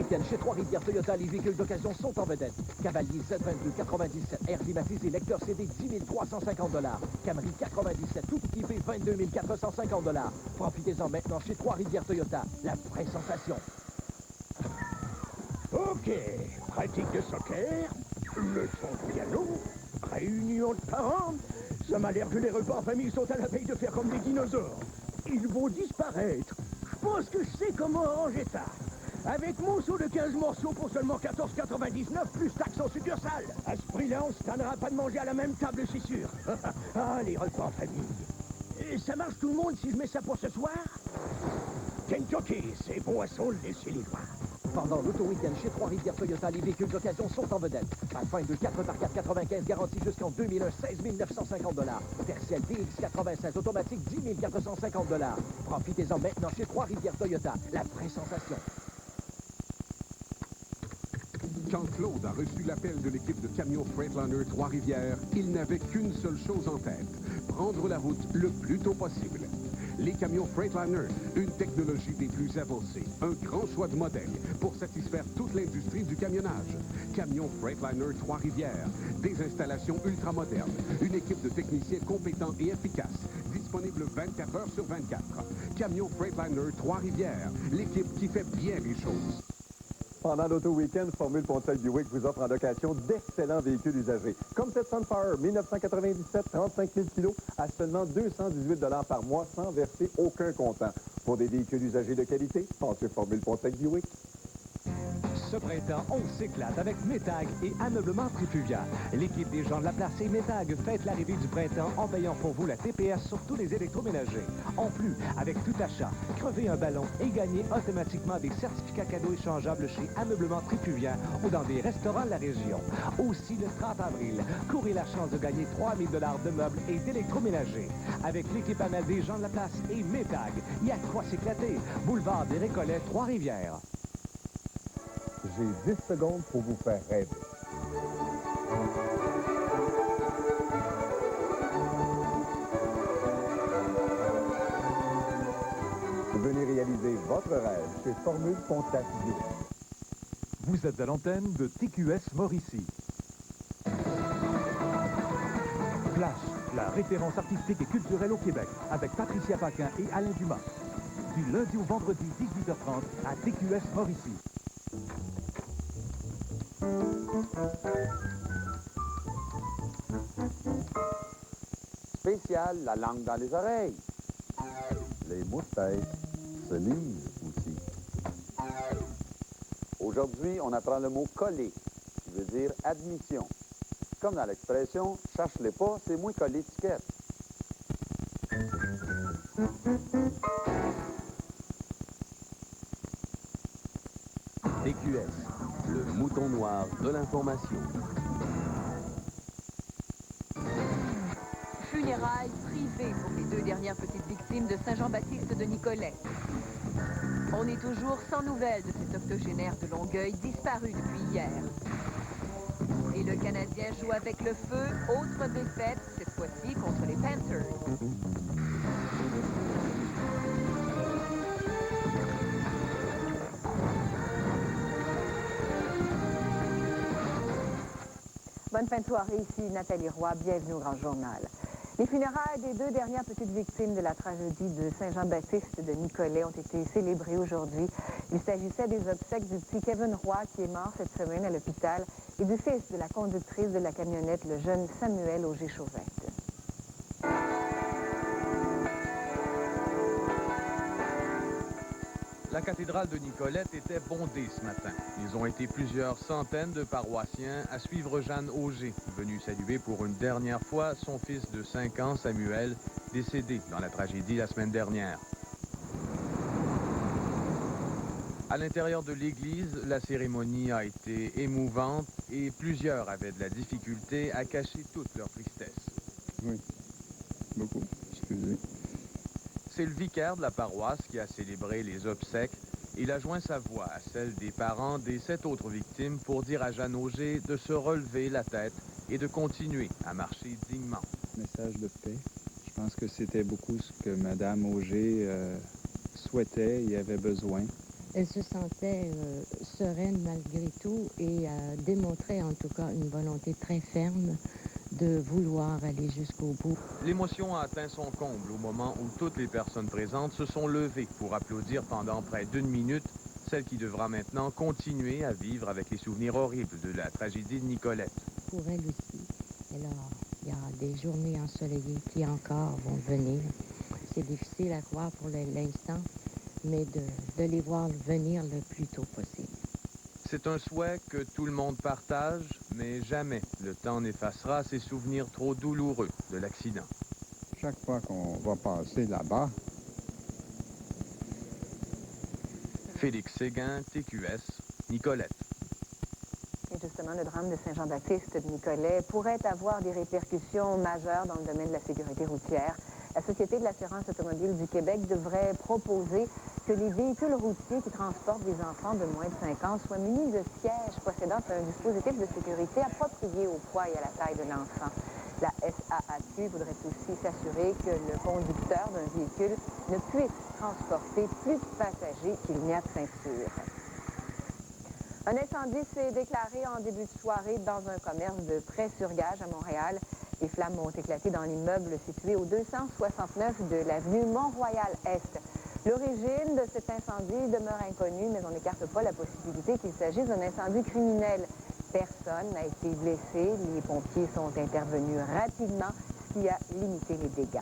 week-end chez Trois-Rivières Toyota, les véhicules d'occasion sont en vedette. Cavalier Z22 97, air climatisé, lecteur CD 10 350 $. Camry 97, tout équipé 22 450 $. Profitez-en maintenant chez Trois-Rivières Toyota, la vraie sensation. OK, pratique de soccer, leçon de piano, réunion de parents. Ça m'a l'air que les repas en famille sont à la veille de faire comme des dinosaures. Ils vont disparaître. Je pense que je sais comment arranger ça. Avec mon saut de 15 morceaux pour seulement 14,99 plus taxes en succursale. À ce prix-là, on se tannera pas de manger à la même table, c'est sûr. Ah, les repas en famille. Et ça marche tout le monde si je mets ça pour ce soir? Kentucky, c'est boisson, laissez-les voir. Pendant l'auto-week-end chez Trois-Rivières Toyota, les véhicules d'occasion sont en vedette. Pathfinder 4x4 95 garantie jusqu'en 2001, 16 950 $. Tercel DX96 automatique, 10 450 $. Profitez-en maintenant chez Trois-Rivières Toyota, la vraie sensation. Quand Claude a reçu l'appel de l'équipe de camions Freightliner Trois-Rivières, il n'avait qu'une seule chose en tête, prendre la route le plus tôt possible. Les camions Freightliner, une technologie des plus avancées, un grand choix de modèles pour satisfaire toute l'industrie du camionnage. Camions Freightliner Trois-Rivières, des installations ultramodernes, une équipe de techniciens compétents et efficaces, disponible 24 heures sur 24. Camions Freightliner Trois-Rivières, l'équipe qui fait bien les choses. Pendant l'auto-week-end, Formule Pontiac Buick vous offre en location d'excellents véhicules usagés. Comme cette Sunfire 1997, 35 000 kg à seulement 218 $ par mois sans verser aucun comptant. Pour des véhicules usagés de qualité, pensez Formule Pontiac Buick. Ce printemps, on s'éclate avec Métag et Ameublement Trifuvia. L'équipe des gens de la place et Métag fête l'arrivée du printemps en payant pour vous la TPS sur tous les électroménagers. En plus, avec tout achat, crevez un ballon et gagnez automatiquement des certificats cadeaux échangeables chez Ameublement Trifuvia ou dans des restaurants de la région. Aussi, le 30 avril, courez la chance de gagner 3 000 $ de meubles et d'électroménagers. Avec l'équipe Amel des gens de la place et Métag, il y a quoi s'éclater. Boulevard des Récollets, Trois-Rivières. J'ai 10 secondes pour vous faire rêver. Venez réaliser votre rêve chez Formule Pontiac Buick. Vous êtes à l'antenne de TQS Mauricie. Flash, la référence artistique et culturelle au Québec, avec Patricia Paquin et Alain Dumas. Du lundi au vendredi, 18h30, à TQS Mauricie. Spécial, la langue dans les oreilles. Les moustaches se lisent aussi. Aujourd'hui, on apprend le mot coller, qui veut dire admission. Comme dans l'expression « cherche-les pas, c'est moins collé étiquette ». TQS, le mouton noir de l'information. Funérailles privées pour les 2 dernières petites victimes de Saint-Jean-Baptiste de Nicolet. On est toujours sans nouvelles de cet octogénaire de Longueuil disparu depuis hier. Et le Canadien joue avec le feu, autre défaite, cette fois-ci contre les Panthers. Bonne fin de soirée, ici Nathalie Roy, bienvenue au Grand Journal. Les funérailles des 2 dernières petites victimes de la tragédie de Saint-Jean-Baptiste de Nicolet ont été célébrées aujourd'hui. Il s'agissait des obsèques du petit Kevin Roy qui est mort cette semaine à l'hôpital et du fils de la conductrice de la camionnette, le jeune Samuel Auger-Chauvette. La cathédrale de Nicolette était bondée ce matin. Ils ont été plusieurs centaines de paroissiens à suivre Jeanne Auger, venue saluer pour une dernière fois son fils de 5 ans, Samuel, décédé dans la tragédie la semaine dernière. À l'intérieur de l'église, la cérémonie a été émouvante et plusieurs avaient de la difficulté à cacher toute leur tristesse. Oui, beaucoup, excusez. C'est le vicaire de la paroisse qui a célébré les obsèques. Il a joint sa voix à celle des parents des 7 autres victimes pour dire à Jeanne Auger de se relever la tête et de continuer à marcher dignement. Message de paix. Je pense que c'était beaucoup ce que Mme Auger souhaitait et avait besoin. Elle se sentait sereine malgré tout et démontrait en tout cas une volonté très ferme de vouloir aller jusqu'au bout. L'émotion a atteint son comble au moment où toutes les personnes présentes se sont levées pour applaudir pendant près d'1 minute celle qui devra maintenant continuer à vivre avec les souvenirs horribles de la tragédie de Nicolette. Pour elle aussi. Alors, il y a des journées ensoleillées qui encore vont venir. C'est difficile à croire pour l'instant, mais de les voir venir le plus tôt possible. C'est un souhait que tout le monde partage, mais jamais le temps n'effacera ces souvenirs trop douloureux de l'accident. Chaque fois qu'on va passer là-bas. Félix Séguin, TQS, Nicolette. Et justement, le drame de Saint-Jean-Baptiste de Nicollet pourrait avoir des répercussions majeures dans le domaine de la sécurité routière. La Société de l'assurance automobile du Québec devrait proposer que les véhicules routiers qui transportent des enfants de moins de 5 ans soient munis de sièges possédant un dispositif de sécurité approprié au poids et à la taille de l'enfant. La SAAQ voudrait aussi s'assurer que le conducteur d'un véhicule ne puisse transporter plus de passagers qu'il n'y a de ceinture. Un incendie s'est déclaré en début de soirée dans un commerce de prêt-sur-gage à Montréal. Les flammes ont éclaté dans l'immeuble situé au 269 de l'avenue Mont-Royal-Est. L'origine de cet incendie demeure inconnue, mais on n'écarte pas la possibilité qu'il s'agisse d'un incendie criminel. Personne n'a été blessé. Les pompiers sont intervenus rapidement, ce qui a limité les dégâts.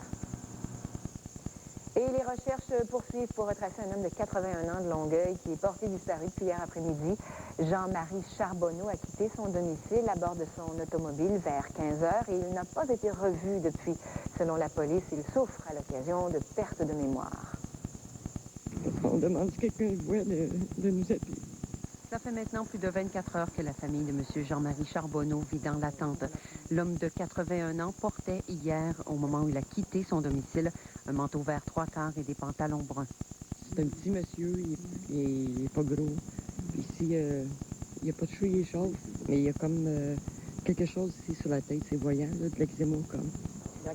Et les recherches poursuivent pour retracer un homme de 81 ans de Longueuil qui est porté disparu depuis hier après-midi. Jean-Marie Charbonneau a quitté son domicile à bord de son automobile vers 15 heures et il n'a pas été revu depuis. Selon la police, il souffre à l'occasion de perte de mémoire. On demande si quelqu'un le voit de nous appeler. Ça fait maintenant plus de 24 heures que la famille de M. Jean-Marie Charbonneau vit dans l'attente. L'homme de 81 ans portait hier, au moment où il a quitté son domicile, un manteau vert 3/4 et des pantalons bruns. C'est un petit monsieur, il est pas gros. Ici, il n'y a pas de cheveux, il est chauve, mais il y a comme quelque chose ici sur la tête, c'est voyant, là, de l'eczéma comme.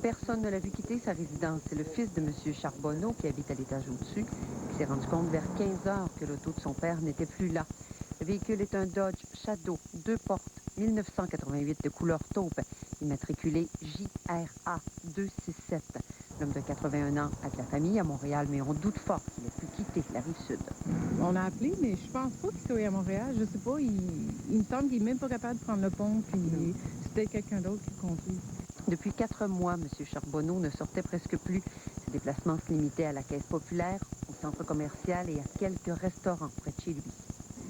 Personne ne l'a vu quitter sa résidence. C'est le fils de M. Charbonneau, qui habite à l'étage au-dessus, qui s'est rendu compte vers 15 heures que l'auto de son père n'était plus là. Le véhicule est un Dodge Shadow, 2 portes, 1988 de couleur taupe, immatriculé JRA 267. L'homme de 81 ans a de la famille à Montréal, mais on doute fort qu'il ait pu quitter la Rive-Sud. On a appelé, mais je pense pas qu'il soit à Montréal. Je sais pas, il me semble qu'il est même pas capable de prendre le pont, puis c'était quelqu'un d'autre qui conduit. Depuis 4 mois, M. Charbonneau ne sortait presque plus. Ses déplacements se limitaient à la caisse populaire, au centre commercial et à quelques restaurants près de chez lui.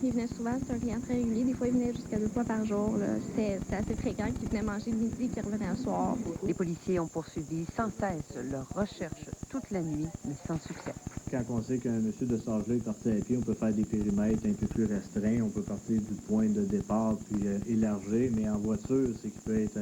Il venait souvent, c'est un client très régulier. Des fois, il venait jusqu'à 2 fois par jour. C'était assez fréquent qu'il venait manger le midi et qu'il revenait le soir. Les policiers ont poursuivi sans cesse leur recherche toute la nuit, mais sans succès. Quand on sait qu'un monsieur de cet âge-là est parti à pied, on peut faire des périmètres un peu plus restreints. On peut partir du point de départ puis élargir, mais en voiture, c'est qu'il peut être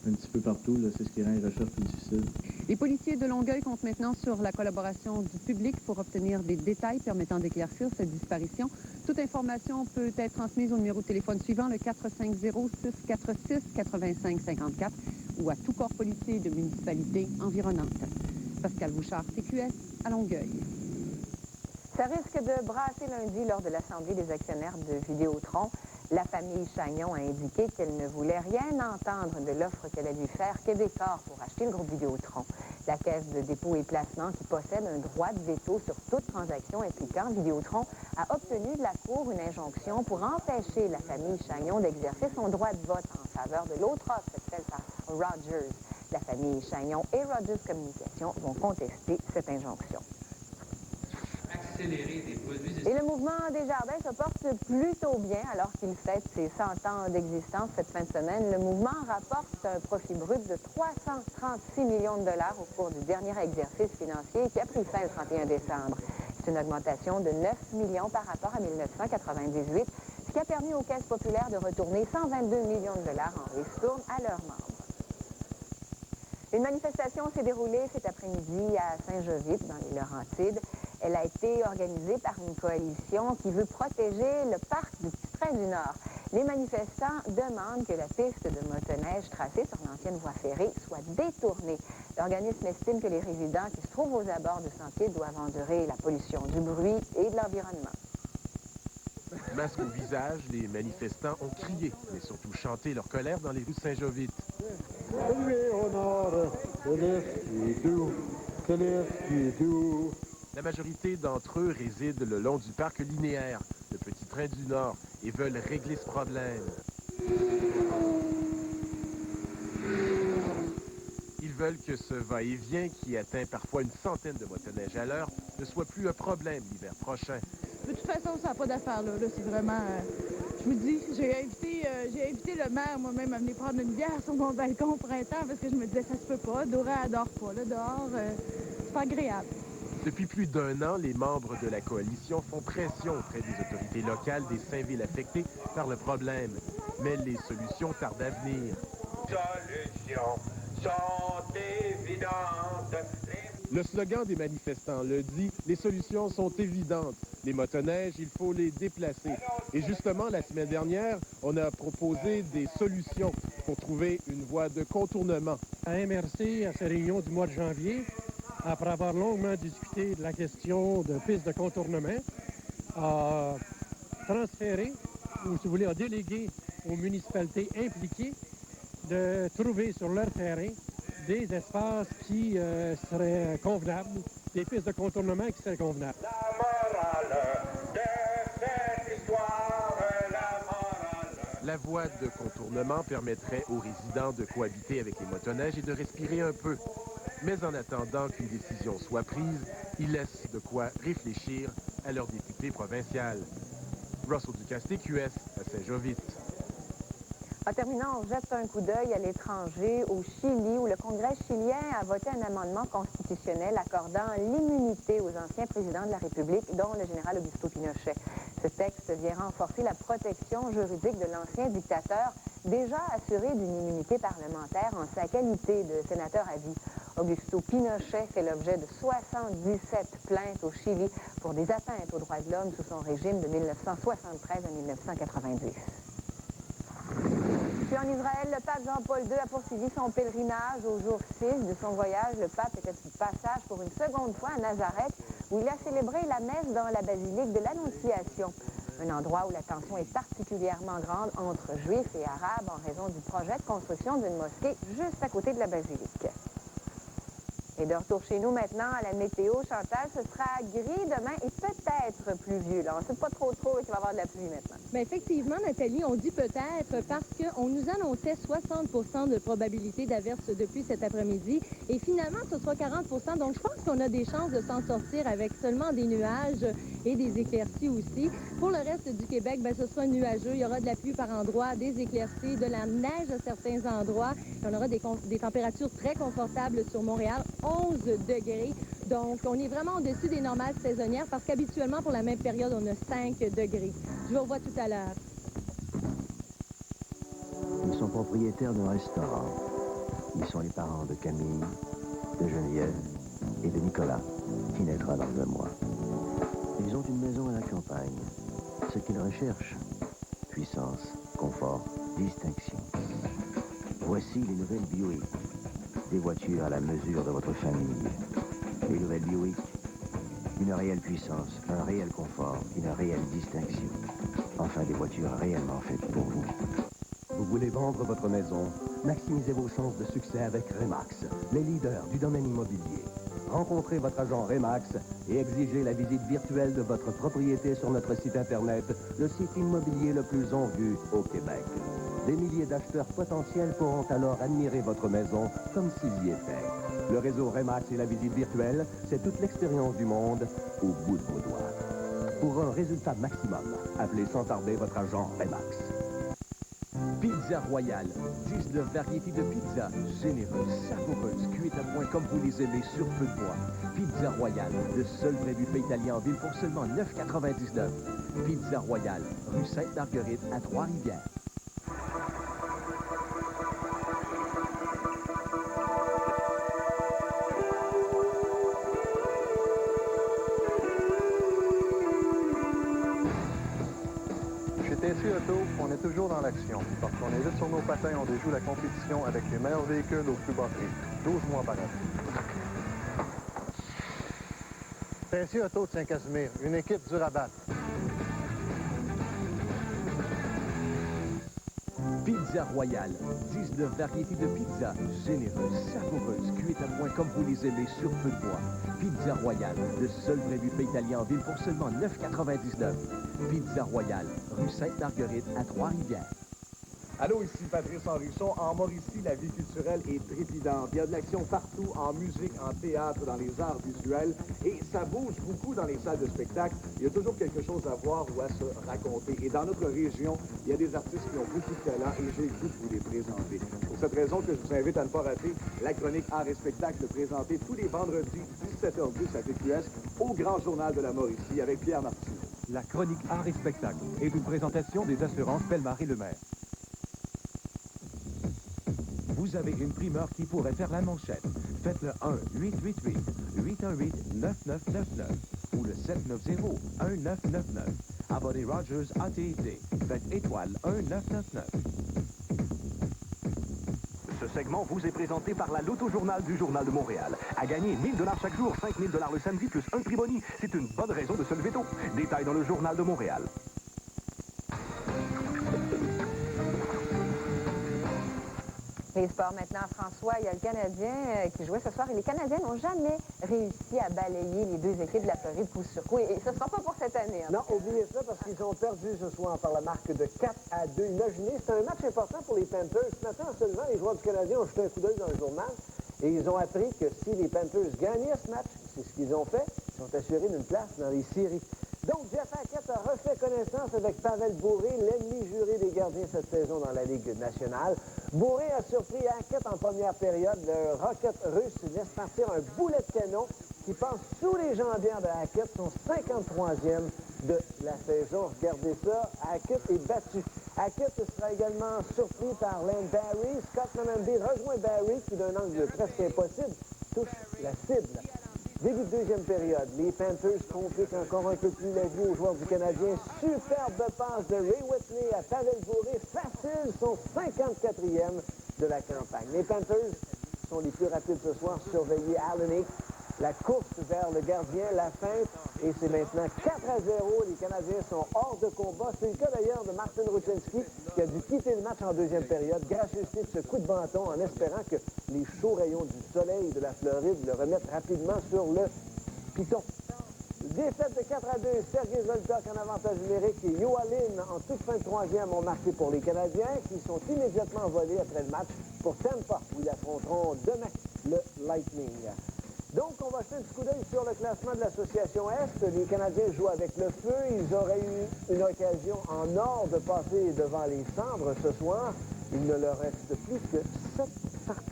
un petit peu partout. C'est ce qui rend les recherches plus difficiles. Les policiers de Longueuil comptent maintenant sur la collaboration du public pour obtenir des détails permettant d'éclaircir cette disparition. Toute information peut être transmise au numéro de téléphone suivant, le 450-646-8554, ou à tout corps policier de municipalité environnante. Pascal Bouchard, TQS, à Longueuil. Ça risque de brasser lundi lors de l'Assemblée des actionnaires de Vidéotron. La famille Chagnon a indiqué qu'elle ne voulait rien entendre de l'offre qu'elle a dû faire Québecor pour acheter le groupe Vidéotron. La Caisse de dépôt et placement, qui possède un droit de veto sur toute transaction impliquant Vidéotron, a obtenu de la Cour une injonction pour empêcher la famille Chagnon d'exercer son droit de vote en faveur de l'autre offre, celle par Rogers. La famille Chagnon et Rogers Communications vont contester cette injonction. Et le mouvement Desjardins se porte plutôt bien alors qu'il fête ses 100 ans d'existence cette fin de semaine. Le mouvement rapporte un profit brut de 336 millions de dollars au cours du dernier exercice financier qui a pris fin le 31 décembre. C'est une augmentation de 9 millions par rapport à 1998, ce qui a permis aux caisses populaires de retourner 122 millions de dollars en ristourne à leurs membres. Une manifestation s'est déroulée cet après-midi à Saint-Jovite, dans les Laurentides. Elle a été organisée par une coalition qui veut protéger le parc du Petit-Train-du-Nord. Les manifestants demandent que la piste de motoneige tracée sur l'ancienne voie ferrée soit détournée. L'organisme estime que les résidents qui se trouvent aux abords du sentier doivent endurer la pollution du bruit et de l'environnement. Masque au visage, les manifestants ont crié, mais surtout chanté leur colère dans les rues de Saint-Jovite. La majorité d'entre eux résident le long du parc linéaire, le petit train du Nord, et veulent régler ce problème. Ils veulent que ce va-et-vient, qui atteint parfois une centaine de motoneiges à l'heure, ne soit plus un problème l'hiver prochain. De toute façon, ça n'a pas d'affaire, là. C'est vraiment... je vous dis, j'ai invité le maire moi-même à venir prendre une bière sur mon balcon au printemps parce que je me disais, ça se peut pas. Dora adore pas. Là, dehors, c'est pas agréable. Depuis plus d'1 an, les membres de la coalition font pression auprès des autorités locales des 5 villes affectées par le problème. Mais les solutions tardent à venir. Solutions sont évidentes. Le slogan des manifestants le dit, les solutions sont évidentes. Les motoneiges, il faut les déplacer. Et justement, la semaine dernière, on a proposé des solutions pour trouver une voie de contournement. À MRC, à sa réunion du mois de janvier, après avoir longuement discuté de la question de pistes de contournement, a transféré, ou si vous voulez, a délégué aux municipalités impliquées de trouver sur leur terrain des espaces qui seraient convenables, des pistes de contournement qui seraient convenables. La morale de cette histoire, la morale. La voie de contournement permettrait aux résidents de cohabiter avec les motoneiges et de respirer un peu. Mais en attendant qu'une décision soit prise, ils laissent de quoi réfléchir à leur député provincial. Russell Ducasse, TQS, à Saint-Jovite. En terminant, on jette un coup d'œil à l'étranger, au Chili, où le Congrès chilien a voté un amendement constitutionnel accordant l'immunité aux anciens présidents de la République, dont le général Augusto Pinochet. Ce texte vient renforcer la protection juridique de l'ancien dictateur, déjà assuré d'une immunité parlementaire en sa qualité de sénateur à vie. Augusto Pinochet fait l'objet de 77 plaintes au Chili pour des atteintes aux droits de l'homme sous son régime de 1973 à 1990. Puis en Israël, le pape Jean-Paul II a poursuivi son pèlerinage au jour 6 de son voyage. Le pape était de passage pour une seconde fois à Nazareth, où il a célébré la messe dans la basilique de l'Annonciation, un endroit où la tension est particulièrement grande entre juifs et arabes en raison du projet de construction d'une mosquée juste à côté de la basilique. Et de retour chez nous maintenant à la météo, Chantal, ce sera gris demain et peut-être pluvieux. Là. On ne sait pas trop qu'il va y avoir de la pluie maintenant. Bien, effectivement, Nathalie, on dit peut-être parce qu'on nous annonçait 60 de probabilité d'averse depuis cet après-midi. Et finalement, ce sera 40 donc je pense qu'on a des chances de s'en sortir avec seulement des nuages et des éclaircies aussi. Pour le reste du Québec, bien, ce sera nuageux. Il y aura de la pluie par endroits, des éclaircies, de la neige à certains endroits. Et on aura des températures très confortables sur Montréal. 11 degrés. Donc, on est vraiment au-dessus des normales saisonnières parce qu'habituellement, pour la même période, on a 5 degrés. Je vous revois tout à l'heure. Ils sont propriétaires d'un restaurant. Ils sont les parents de Camille, de Geneviève et de Nicolas, qui naîtra dans 2 mois. Ils ont une maison à la campagne. Ce qu'ils recherchent, puissance, confort, distinction. Voici les nouvelles Buick. Des voitures à la mesure de votre famille. Les nouvelles Buick, une réelle puissance, un réel confort, une réelle distinction. Enfin, des voitures réellement faites pour vous. Vous voulez vendre votre maison? Maximisez vos chances de succès avec Remax, les leaders du domaine immobilier. Rencontrez votre agent Remax et exigez la visite virtuelle de votre propriété sur notre site Internet, le site immobilier le plus en vue au Québec. Des milliers d'acheteurs potentiels pourront alors admirer votre maison comme s'ils y étaient. Le réseau Remax et la visite virtuelle, c'est toute l'expérience du monde au bout de vos doigts. Pour un résultat maximum, appelez sans tarder votre agent Remax. Pizza Royale, 19 variétés de pizza, généreuses, savoureuses, cuites à point comme vous les aimez sur feu de bois. Pizza Royale, le seul vrai buffet italien en ville pour seulement 9,99. Pizza Royale, rue Sainte-Marguerite à Trois-Rivières. TSU Auto, on est toujours dans l'action. Parce qu'on est juste sur nos patins, on déjoue la compétition avec les meilleurs véhicules au plus bas prix. 12 mois par année. TSU Auto de Saint-Casimir, une équipe dure à battre. Pizza Royale. 19 variétés de pizza, généreuses, savoureuses, cuites à point comme vous les aimez sur feu de bois. Pizza Royale, le seul vrai buffet italien en ville pour seulement 9,99. Pizza Royale, rue Sainte-Marguerite à Trois-Rivières. Allô, ici Patrice Henrichon. En Mauricie, la vie culturelle est trépidante. Il y a de l'action partout, en musique, en théâtre, dans les arts visuels. Et ça bouge beaucoup dans les salles de spectacle. Il y a toujours quelque chose à voir ou à se raconter. Et dans notre région, il y a des artistes qui ont beaucoup de talent et j'ai le goût de vous les présenter. Pour cette raison que je vous invite à ne pas rater la chronique Art et spectacle présentée tous les vendredis 17h10 à TQS au Grand Journal de la Mauricie avec Pierre Martineau. La chronique Art et spectacle est une présentation des assurances Bellemare et Lemaire. Vous avez une primeur qui pourrait faire la manchette. Faites le 1-888-818-9999 ou le 790-1999. Abonnez Rogers AT&T. Faites étoile 1999. Ce segment vous est présenté par la Loto-Journal du Journal de Montréal. À gagner 1 000 $ chaque jour, 5 000 $ le samedi, plus un prix boni. C'est une bonne raison de se lever tôt. Détails dans le Journal de Montréal. Les sports maintenant, François, il y a le Canadien qui jouait ce soir et les Canadiens n'ont jamais réussi à balayer les deux équipes de la Floride coup sur coup et ce ne sera pas pour cette année. Non, oubliez ça parce qu'ils ont perdu ce soir par la marque de 4-2. Imaginez, c'est un match important pour les Panthers. Ce matin seulement, les joueurs du Canadien ont jeté un coup d'œil dans le journal et ils ont appris que si les Panthers gagnaient ce match, c'est ce qu'ils ont fait, ils sont assurés d'une place dans les séries. Donc, Jeff Hackett a refait connaissance avec Pavel Bure, l'ennemi juré des gardiens cette saison dans la Ligue nationale. Bure a surpris Hackett en première période. Le Rocket russe laisse partir un boulet de canon qui passe sous les jambières de Hackett, son 53e de la saison. Regardez ça, Hackett est battu. Hackett sera également surpris par Lane Barry. Scott Menandy rejoint Barry qui, d'un angle presque impossible, touche la cible. Début de deuxième période, les Panthers compliquent encore un peu plus la vie aux joueurs du Canadien. Superbe passe de Ray Whitney à Pavel Bure, facile, son 54e de la campagne. Les Panthers sont les plus rapides ce soir, surveillés Allen. La course vers le gardien, la feinte, et c'est maintenant 4-0. Les Canadiens sont hors de combat. C'est le cas d'ailleurs de Martin Rucinski qui a dû quitter le match en deuxième période, gracieuseté de ce coup de bâton en espérant que les chauds rayons du soleil de la Floride le remettent rapidement sur le piton. Défaite de 4-2, Sergei Zoltok en avantage numérique et Yoalin en toute fin de troisième ont marqué pour les Canadiens qui sont immédiatement envolés après le match pour Tampa où ils affronteront demain le Lightning. Donc, on va jeter un petit coup d'œil sur le classement de l'Association Est. Les Canadiens jouent avec le feu. Ils auraient eu une occasion en or de passer devant les cendres ce soir. Il ne leur reste plus que 7 parties.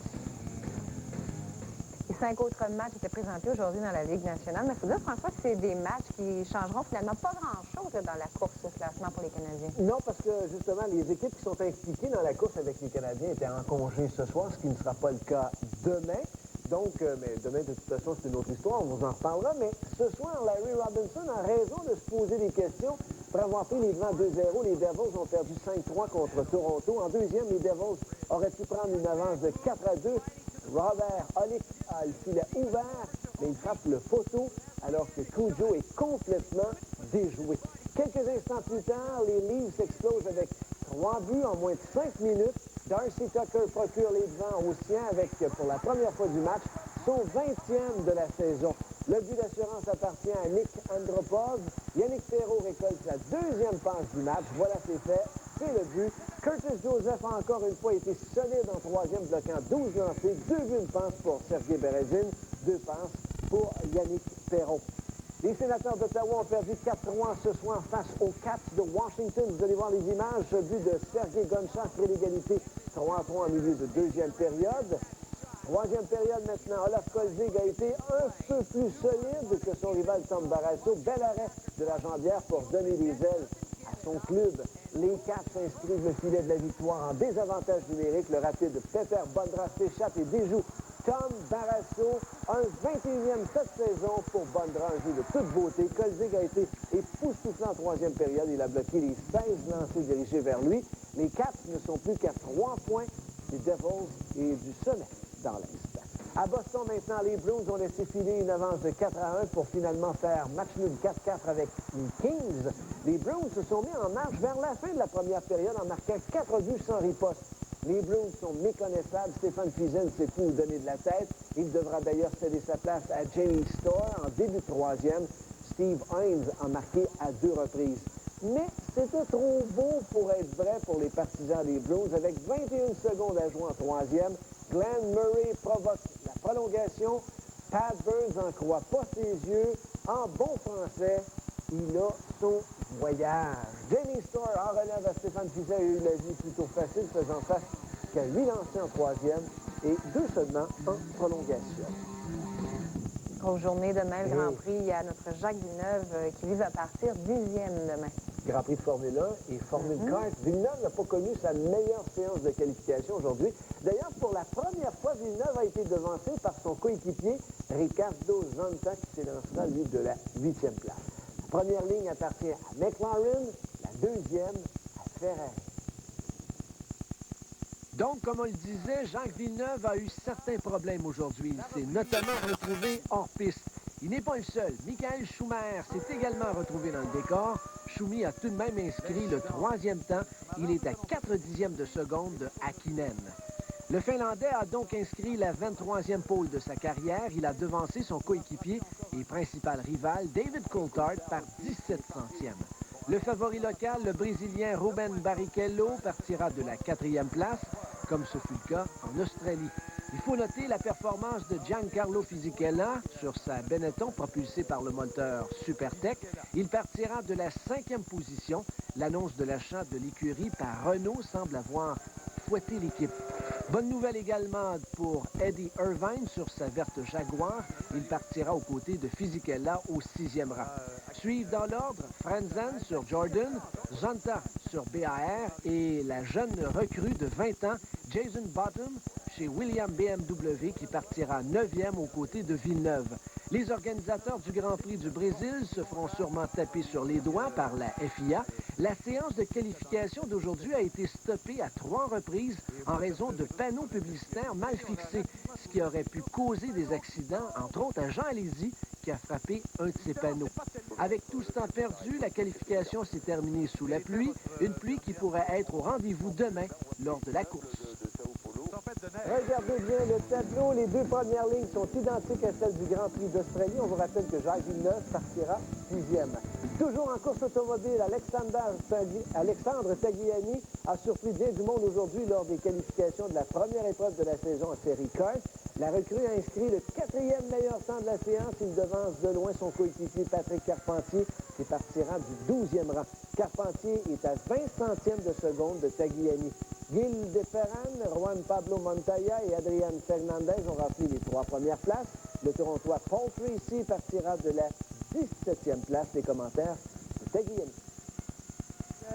Et 5 autres matchs étaient présentés aujourd'hui dans la Ligue nationale. Mais il faut dire, François, que c'est des matchs qui changeront finalement pas grand-chose dans la course au classement pour les Canadiens. Non, parce que justement, les équipes qui sont impliquées dans la course avec les Canadiens étaient en congé ce soir, ce qui ne sera pas le cas demain. Donc, mais demain, de toute façon, c'est une autre histoire, on vous en reparlera. Mais ce soir, Larry Robinson a raison de se poser des questions. Après avoir pris les devants 2-0, les Devils ont perdu 5-3 contre Toronto. En deuxième, les Devils auraient pu prendre une avance de 4-2. Robert Olick a le filet ouvert, mais il frappe le poteau, alors que Cujo est complètement déjoué. Quelques instants plus tard, les Leafs explosent avec 3 buts en moins de 5 minutes. Darcy Tucker procure les devants aux siens avec, pour la première fois du match, son 20e de la saison. Le but d'assurance appartient à Nick Andropov. Yannick Perreault récolte sa deuxième passe du match. Voilà, c'est fait. C'est le but. Curtis Joseph a encore une fois été solide en troisième, bloquant 12 lancés. 2 buts, une passe pour Sergei Berezin. 2 passes pour Yannick Perreault. Les Sénateurs d'Ottawa ont perdu 4-3 ce soir face aux Caps de Washington. Vous allez voir les images. Ce but de Sergei Gonchar crée l'égalité 3-3 en milieu de deuxième période. Troisième période maintenant. Olaf Kolzig a été un peu plus solide que son rival Tom Barrasso. Bel arrêt de la jambière pour donner des ailes à son club. Les Caps inscrivent le filet de la victoire en désavantage numérique. Le rapide Peter Bondra s'échappe et déjoue Tom Barrasso. Un 21e cette saison pour Bondra, un jeu de toute beauté. Kolzig a été époustouflant en troisième période. Il a bloqué les 16 lancers dirigés vers lui. Les Caps ne sont plus qu'à 3 points des Devils et du sommet dans l'Est. À Boston, maintenant, les Bruins ont laissé filer une avance de 4-1 pour finalement faire match nul 4-4 avec les Kings. Les Bruins se sont mis en marche vers la fin de la première période en marquant 4 buts sans riposte. Les Bruins sont méconnaissables. Stéphane Fizen s'est fou au donner de la tête. Il devra d'ailleurs céder sa place à Jamie Storr en début de troisième. Steve Hines a marqué à 2 reprises. Mais c'était trop beau pour être vrai pour les partisans des Blues. Avec 21 secondes à jouer en troisième, Glenn Murray provoque la prolongation. Pat Burns n'en croit pas ses yeux. En bon français, il a son voyage. Jamie Storr en relève à Stéphane Fiset a eu la vie plutôt facile, faisant face qu'à 8 lancés en troisième et 2 seulement en prolongation. Grosse journée demain, le Grand Prix. Il y a notre Jacques Villeneuve qui lui va partir 10e demain. Grand Prix de Formule 1 et Formule Kart. Villeneuve n'a pas connu sa meilleure séance de qualification aujourd'hui. D'ailleurs, pour la première fois, Villeneuve a été devancé par son coéquipier Ricardo Zonta qui s'élancera, lui, de la 8e place. La première ligne appartient à McLaren, la deuxième à Ferrari. Donc, comme on le disait, Jacques Villeneuve a eu certains problèmes aujourd'hui. Il s'est notamment retrouvé hors piste. Il n'est pas le seul. Michael Schumacher s'est également retrouvé dans le décor. Schumi a tout de même inscrit le 3e temps. Il est à 4 dixièmes de seconde de Häkkinen. Le Finlandais a donc inscrit la 23e pole de sa carrière. Il a devancé son coéquipier et principal rival, David Coulthard, par 17 centièmes. Le favori local, le Brésilien Ruben Barrichello, partira de la 4e place, comme ce fut le cas en Australie. Il faut noter la performance de Giancarlo Fisichella sur sa Benetton propulsée par le moteur Supertech. Il partira de la 5e position. L'annonce de l'achat de l'écurie par Renault semble avoir fouetté l'équipe. Bonne nouvelle également pour Eddie Irvine sur sa verte Jaguar. Il partira aux côtés de Fisichella au 6e rang. Suivent dans l'ordre Frenzen sur Jordan, Zonta sur BAR et la jeune recrue de 20 ans, Jason Bottom, chez William BMW, qui partira 9e aux côtés de Villeneuve. Les organisateurs du Grand Prix du Brésil se feront sûrement taper sur les doigts par la FIA. La séance de qualification d'aujourd'hui a été stoppée à 3 reprises en raison de panneaux publicitaires mal fixés, ce qui aurait pu causer des accidents, entre autres à Jean Alési, qui a frappé un de ces panneaux. Avec tout ce temps perdu, la qualification s'est terminée sous la pluie, une pluie qui pourrait être au rendez-vous demain lors de la course. Regardez bien le tableau. Les 2 premières lignes sont identiques à celles du Grand Prix d'Australie. On vous rappelle que Jacques Villeneuve partira 6e. Toujours en course automobile, Alexandre Tagliani a surpris bien du monde aujourd'hui lors des qualifications de la première épreuve de la saison en série Kart. La recrue a inscrit le 4e meilleur temps de la séance. Il devance de loin son coéquipier Patrick Carpentier qui partira du 12e rang. Carpentier est à 20 centièmes de seconde de Tagliani. Gil de Ferran, Juan Pablo Montoya et Adrian Fernandez ont rempli les 3 premières places. Le Torontois Paul Tracy partira de la 17e place. Les commentaires de Tagliani.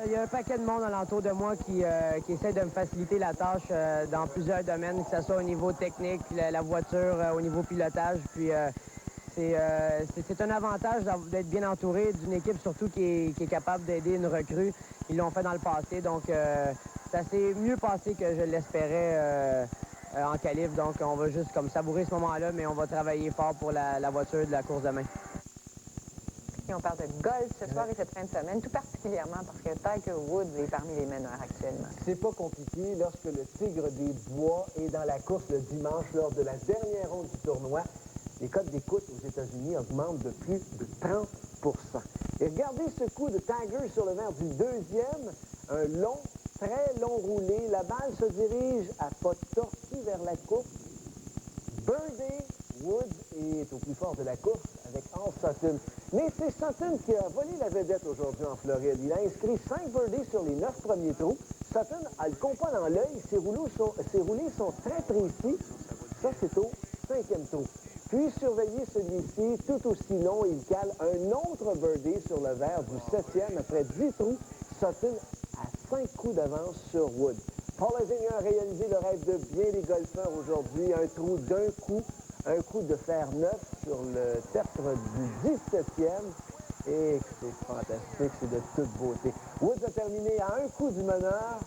Il y a un paquet de monde alentour de moi qui essaie de me faciliter la tâche dans plusieurs domaines, que ce soit au niveau technique, la voiture, au niveau pilotage. Puis c'est un avantage d'être bien entouré d'une équipe surtout qui est capable d'aider une recrue. Ils l'ont fait dans le passé, donc ça s'est mieux passé que je l'espérais en qualif. Donc on va juste comme savourer ce moment-là, mais on va travailler fort pour la voiture de la course demain. Et on parle de golf ce soir et cette fin de semaine, tout particulièrement parce que Tiger Woods est parmi les meneurs actuellement. C'est pas compliqué lorsque le Tigre des Bois est dans la course le dimanche lors de la dernière ronde du tournoi. Les codes d'écoute aux États-Unis augmentent de plus de 30 %. Et regardez ce coup de Tiger sur le verre du 2e. Un long, très long roulé. La balle se dirige à pas tortue vers la course. Birdie, Woods est au plus fort de la course avec Al Sutton. Mais c'est Sutton qui a volé la vedette aujourd'hui en Floride. Il a inscrit 5 birdies sur les 9 premiers trous. Sutton a le compas dans l'œil. Ses roulés sont très précis. Ça, c'est au 5e trou. Puis, surveillez celui-ci, tout aussi long, il cale un autre birdie sur le verre du 7e après 10 trous. Sutton a 5 coups d'avance sur Wood. Paul Azinger a réalisé le rêve de bien des golfeurs aujourd'hui. Un trou d'un coup, un coup de fer neuf sur le tertre du 17e. Et c'est fantastique, c'est de toute beauté. Woods a terminé à un coup du meneur.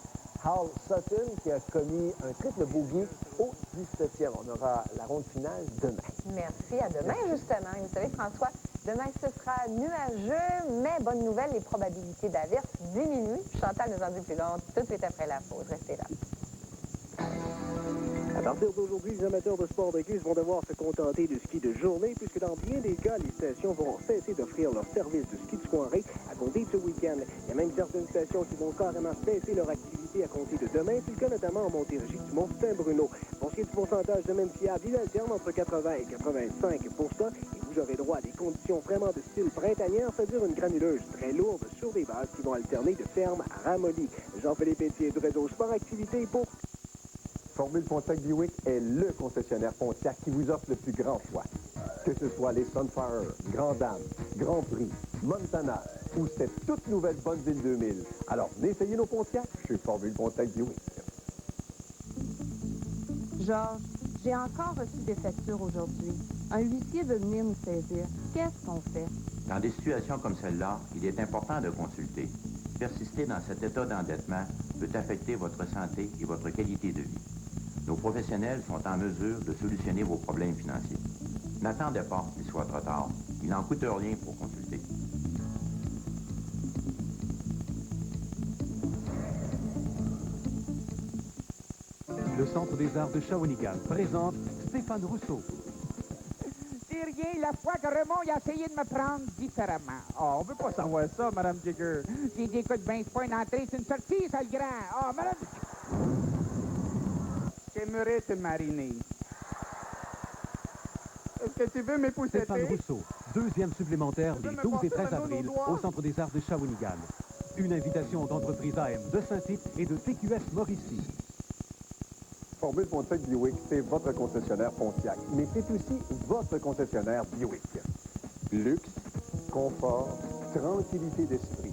Hal Sutton qui a commis un triple bogey au 17e. On aura la ronde finale demain. Merci, à demain justement. Et vous savez, François, Demain, ce sera nuageux, mais bonne nouvelle, les probabilités d'averse diminuent. Chantal nous en dit plus long tout de suite après la pause. Restez là. À partir d'aujourd'hui, les amateurs de sport de glisse vont devoir se contenter du ski de journée, puisque dans bien des cas, les stations vont cesser d'offrir leur service de ski de soirée à compter de ce week-end. Il y a même certaines stations qui vont carrément cesser leur activité à compter de demain. C'est le cas notamment en Montérégie du Mont-Saint-Bruno. Pour ce qui est du pourcentage de même fiable, il alterne entre 80 et 85 %, et vous aurez droit à des conditions vraiment de style printanière, c'est-à-dire une granuleuse très lourde sur des bases qui vont alterner de ferme à ramolli. Jean-Philippe Etier du réseau Sport Activité pour... Formule Pontiac Buick est le concessionnaire Pontiac qui vous offre le plus grand choix. Que ce soit les Sunfire, Grand Dame, Grand Prix, Montana ou cette toute nouvelle Bonneville 2000. Alors, essayez nos Pontiac chez Formule Pontiac Buick. Georges, j'ai encore reçu des factures aujourd'hui. Un huissier veut venir nous saisir. Qu'est-ce qu'on fait? Dans des situations comme celle-là, il est important de consulter. Persister dans cet état d'endettement peut affecter votre santé et votre qualité de vie. Nos professionnels sont en mesure de solutionner vos problèmes financiers. N'attendez pas qu'il soit trop tard. Il n'en coûte rien pour consulter. Le Centre des Arts de Shawinigan présente Stéphane Rousseau. C'est rien, la fois que Raymond a essayé de me prendre différemment. Oh, on veut pas savoir ça, Madame Jigger. J'ai dit, écoute, ben, c'est pas une entrée, c'est une sortie, ça, le grand. Oh, Madame... J'aimerais te mariner. Est-ce que tu veux m'épouser? Stéphane Rousseau, deuxième supplémentaire les 12 et 13 avril au Centre des Arts de Shawinigan. Une invitation d'entreprises AM de Saint-Tite et de TQS Mauricie. Formule Pontiac Buick, c'est votre concessionnaire Pontiac, mais c'est aussi votre concessionnaire Buick. Luxe, confort, tranquillité d'esprit.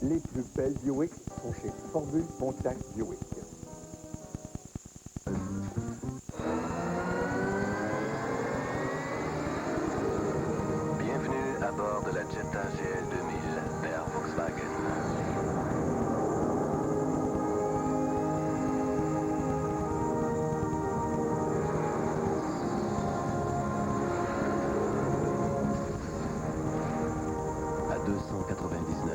Les plus belles Buick sont chez Formule Pontiac Buick. Bienvenue à bord de la Jetta GL 2000 d'Air Volkswagen. À 299,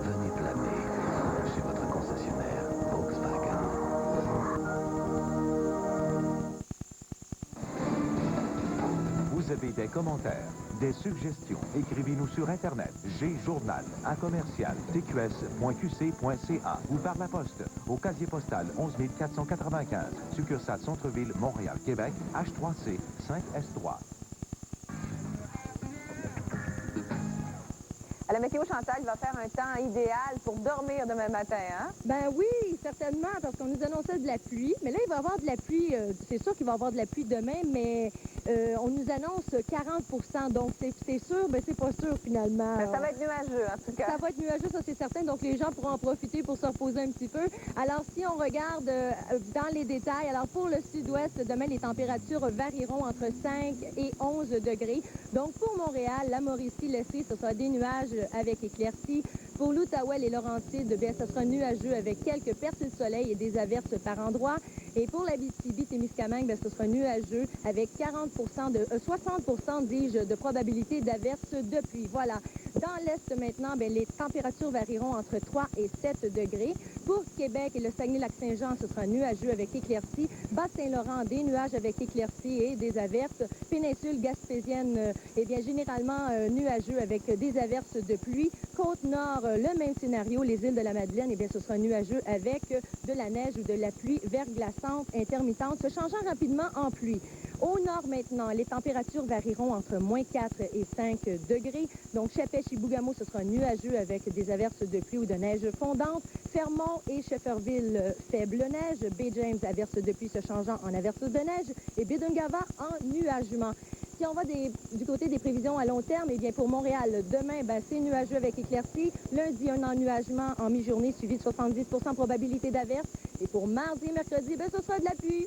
venez planer chez votre concessionnaire Volkswagen. Vous avez des commentaires, des suggestions, écrivez-nous sur Internet, gjournal, @tqs.qc.ca ou par la poste, au casier postal 11 495, succursale Centre-Ville, Montréal, Québec, H3C 5S3. À la météo, Chantal, il va faire un temps idéal pour dormir demain matin, hein? Ben oui, certainement, parce qu'on nous annonçait de la pluie. Mais là, il va y avoir de la pluie. C'est sûr qu'il va y avoir de la pluie demain, mais on nous annonce 40 %. Donc, c'est sûr, mais c'est pas sûr, finalement. Mais ça va être nuageux, en tout cas. Ça va être nuageux, ça, c'est certain. Donc, les gens pourront en profiter pour se reposer un petit peu. Alors, si on regarde dans les détails, alors pour le sud-ouest, demain, les températures varieront entre 5 et 11 degrés. Donc, pour Montréal, la Mauricie, l'Estrie, ce sera des nuages avec éclaircies. Pour l'Outaouais et Laurentides, bien, ce sera nuageux avec quelques percées de soleil et des averses par endroits. Et pour l'Abitibi-Témiscamingue, bien, ce sera nuageux avec 60 %, dis-je, de probabilité d'averse de pluie. Voilà. Dans l'Est, maintenant, bien, les températures varieront entre 3 et 7 degrés. Pour Québec et le Saguenay-Lac-Saint-Jean, ce sera nuageux avec éclaircies. Bas-Saint-Laurent, des nuages avec éclaircies et des averses. Péninsule gaspésienne, eh bien, généralement nuageux avec des averses de pluie. Côte-Nord, le même scénario. Les îles de la Madeleine, eh bien, ce sera nuageux avec de la neige ou de la pluie verglaçante intermittente, se changeant rapidement en pluie. Au nord, maintenant, les températures varieront entre moins 4 et 5 degrés. Donc, Chapet-Chibougamau, ce sera nuageux avec des averses de pluie ou de neige fondante. Fermont et Shefferville, faible neige. Baie-James, averses de pluie se changeant en averses de neige. Et Bidungava, en nuagement. Si on va du côté des prévisions à long terme, eh bien, pour Montréal, demain, ben, c'est nuageux avec éclaircies. Lundi, un ennuagement en mi-journée suivi de 70 % probabilité d'averse. Et pour mardi et mercredi, ben, ce sera de la pluie.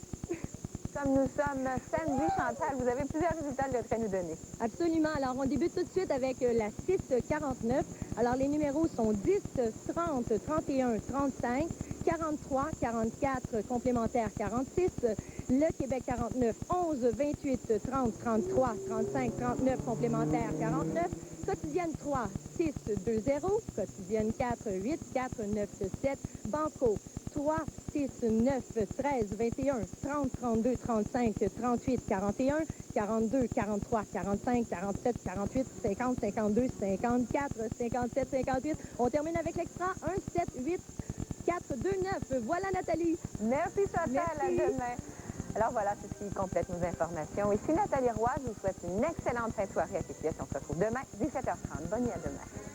Comme nous sommes samedi, Chantal, vous avez plusieurs résultats de à nous donner. Absolument. Alors, on débute tout de suite avec la 649. Alors, les numéros sont 10, 30, 31, 35, 43, 44, complémentaire 46, le Québec 49, 11, 28, 30, 33, 35, 39, complémentaire 49, Quotidienne 3, 6, 2, 0. Quotidienne 4, 8, 4, 9, 7. Banco 3, 6, 9, 13, 21, 30, 32, 35, 38, 41, 42, 43, 45, 47, 48, 50, 52, 54, 57, 58. On termine avec l'extra 1, 7, 8, 4, 2, 9. Voilà, Nathalie. Merci, Chantal. Merci. À demain. Alors voilà, c'est ce qui complète nos informations. Ici Nathalie Roy, je vous souhaite une excellente fin de soirée à TQS. On se retrouve demain, 17h30. Bonne nuit, à demain.